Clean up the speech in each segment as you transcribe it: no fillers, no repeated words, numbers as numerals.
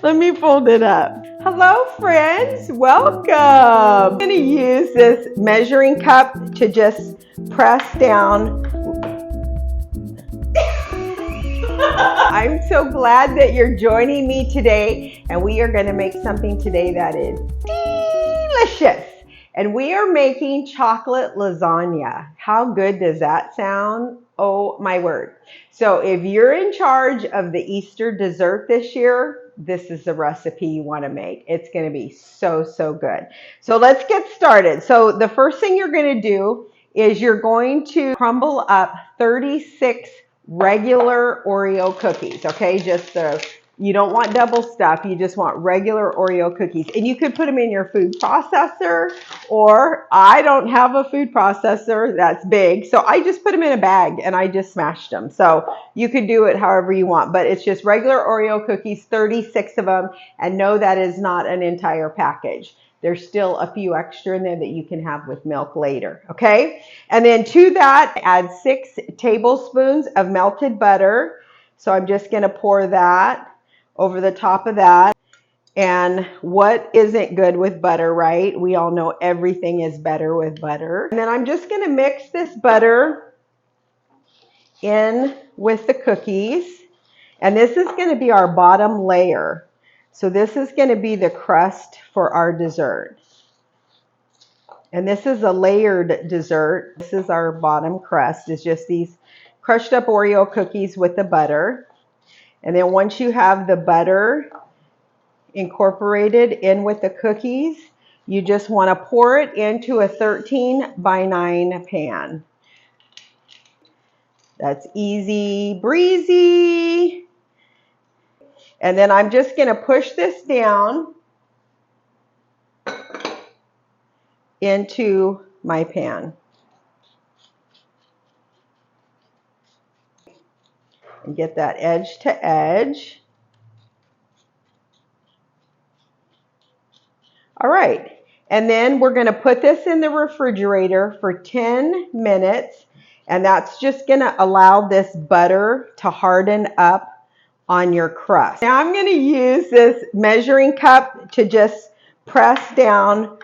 Let me fold it up. Hello, friends. Welcome. I'm going to use this measuring cup to just press down. I'm so glad that you're joining me today, and we are going to make something today that is delicious. And we are making chocolate lasagna. How good does that sound? Oh my word. So if you're in charge of the Easter dessert this year, this is the recipe you want to make. It's going to be so, so good. So let's get started. So the first thing you're going to do is you're going to crumble up 36 regular Oreo cookies, okay? You don't want double stuff, you just want regular Oreo cookies. And you could put them in your food processor, or I don't have a food processor that's big, so I just put them in a bag and I just smashed them. So you could do it however you want, but it's just regular Oreo cookies, 36 of them, and no, that is not an entire package. There's still a few extra in there that you can have with milk later, okay? And then to that, add 6 tablespoons of melted butter. So I'm just gonna pour that over the top of that. And what isn't good with butter, right? We all know everything is better with butter. And then I'm just gonna mix this butter in with the cookies. And this is gonna be our bottom layer. So this is gonna be the crust for our dessert. And this is a layered dessert. This is our bottom crust. It's just these crushed up Oreo cookies with the butter. And then once you have the butter incorporated in with the cookies, you just want to pour it into a 13 by 9 pan. That's easy breezy. And then I'm just going to push this down into my pan. And get that edge to edge. All right, and then we're going to put this in the refrigerator for 10 minutes, and that's just going to allow this butter to harden up on your crust. Now I'm going to use this measuring cup to just press down.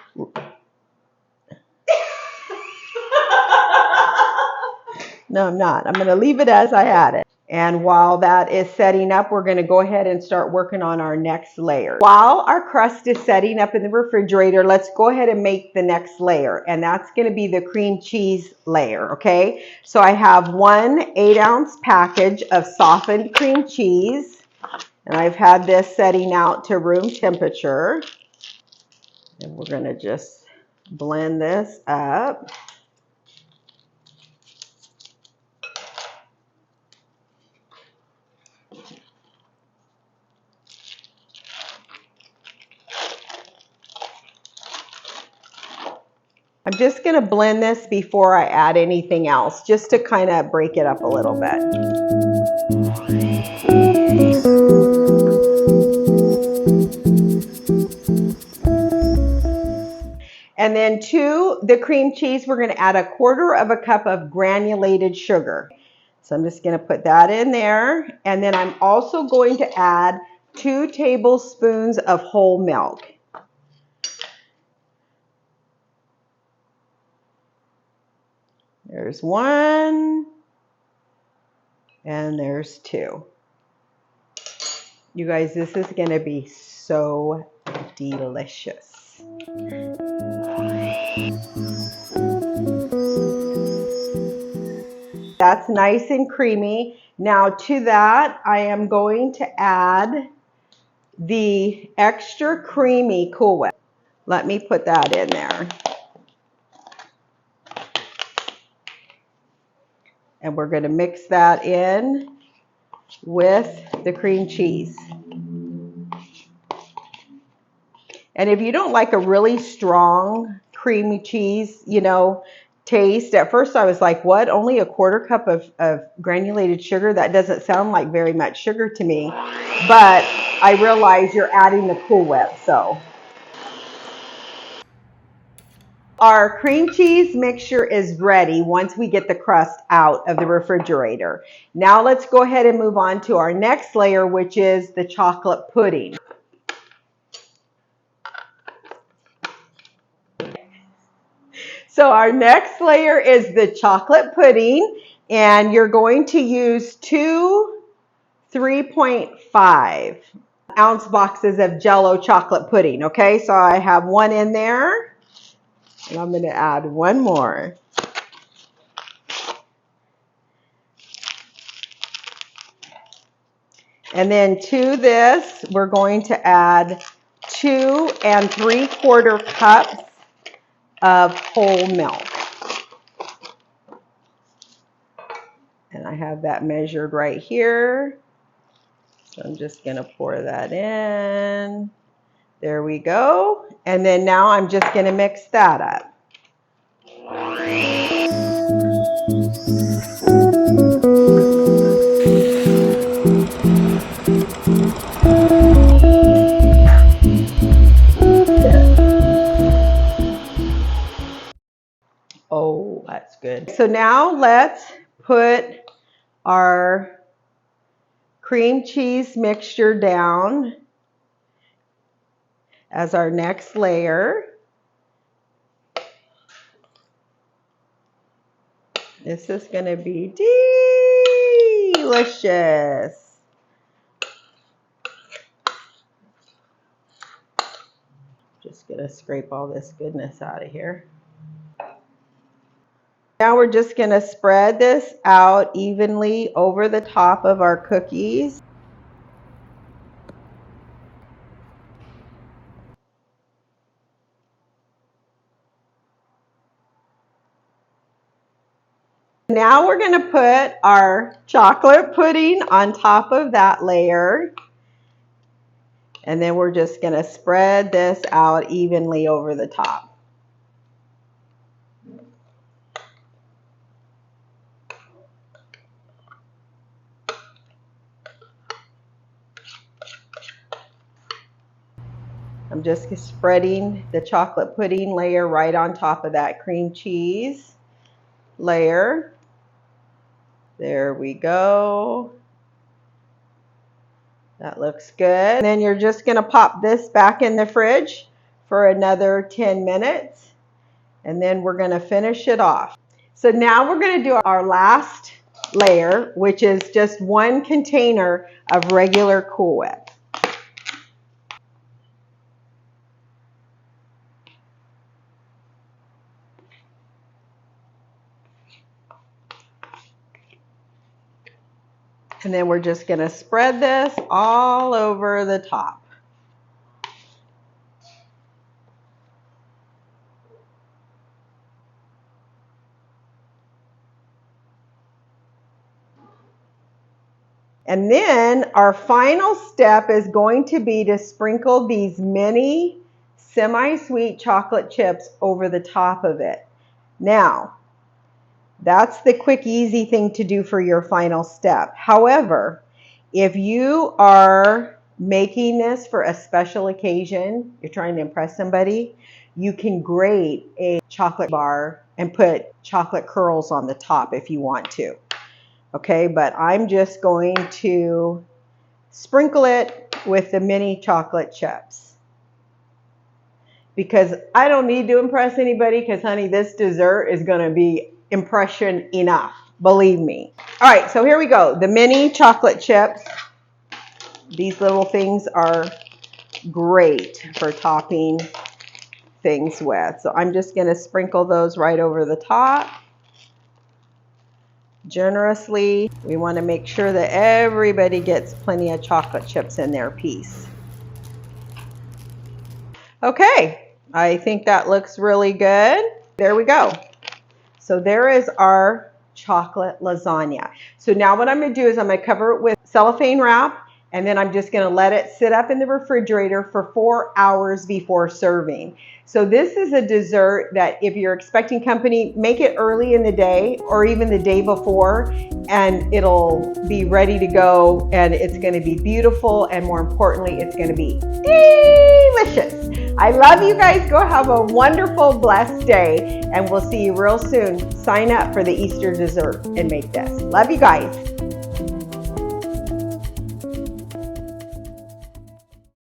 No, I'm not. I'm going to leave it as I had it. And while that is setting up, we're going to go ahead and start working on our next layer. While our crust is setting up in the refrigerator, let's go ahead and make the next layer. And that's going to be the cream cheese layer, okay? So I have 1 8-ounce package of softened cream cheese. And I've had this setting out to room temperature. And we're going to just blend this up. I'm just going to blend this before I add anything else, just to kind of break it up a little bit. And then to the cream cheese, we're going to add 1/4 cup of granulated sugar. So I'm just going to put that in there. And then I'm also going to add 2 tablespoons of whole milk. There's 1, and there's 2. You guys, this is going to be so delicious. That's nice and creamy. Now to that, I am going to add the extra creamy Cool Whip. Let me put that in there. And we're going to mix that in with the cream cheese. And if you don't like a really strong creamy cheese, taste, at first I was like, what? Only 1/4 cup of granulated sugar? That doesn't sound like very much sugar to me. But I realize you're adding the Cool Whip, so. our cream cheese mixture is ready once we get the crust out of the refrigerator. Now let's go ahead and move on to our next layer, which is the chocolate pudding. So our next layer is the chocolate pudding, and you're going to use two 3.5 ounce boxes of Jell-O chocolate pudding. Okay, so I have one in there, and I'm going to add one more. And then to this, we're going to add 2 3/4 cups of whole milk. And I have that measured right here. So I'm just going to pour that in. There we go. And then now I'm just going to mix that up. Oh, that's good. So now let's put our cream cheese mixture down as our next layer. This is going to be delicious. Just going to scrape all this goodness out of here. Now we're just going to spread this out evenly over the top of our cookies. Now we're going to put our chocolate pudding on top of that layer. And then we're just going to spread this out evenly over the top. I'm just spreading the chocolate pudding layer right on top of that cream cheese layer. There we go. That looks good. And then you're just going to pop this back in the fridge for another 10 minutes. And then we're going to finish it off. So now we're going to do our last layer, which is just one container of regular Cool Whip. And then we're just going to spread this all over the top. And then our final step is going to be to sprinkle these mini semi-sweet chocolate chips over the top of it. Now, that's the quick, easy thing to do for your final step. However, if you are making this for a special occasion, you're trying to impress somebody, you can grate a chocolate bar and put chocolate curls on the top if you want to. Okay, but I'm just going to sprinkle it with the mini chocolate chips. Because I don't need to impress anybody, because honey, this dessert is going to be impression enough, believe me. All right, so here we go. The mini chocolate chips. These little things are great for topping things with. So I'm just going to sprinkle those right over the top generously. We want to make sure that everybody gets plenty of chocolate chips in their piece. Okay, I think that looks really good. There we go. So there is our chocolate lasagna. So now what I'm going to do is I'm going to cover it with cellophane wrap, and then I'm just going to let it sit up in the refrigerator for 4 hours before serving. So this is a dessert that if you're expecting company, make it early in the day or even the day before, and it'll be ready to go, and it's going to be beautiful, and more importantly, it's going to be delicious. I love you guys. Go have a wonderful, blessed day, and we'll see you real soon. Sign up for the Easter dessert and make this. Love you guys.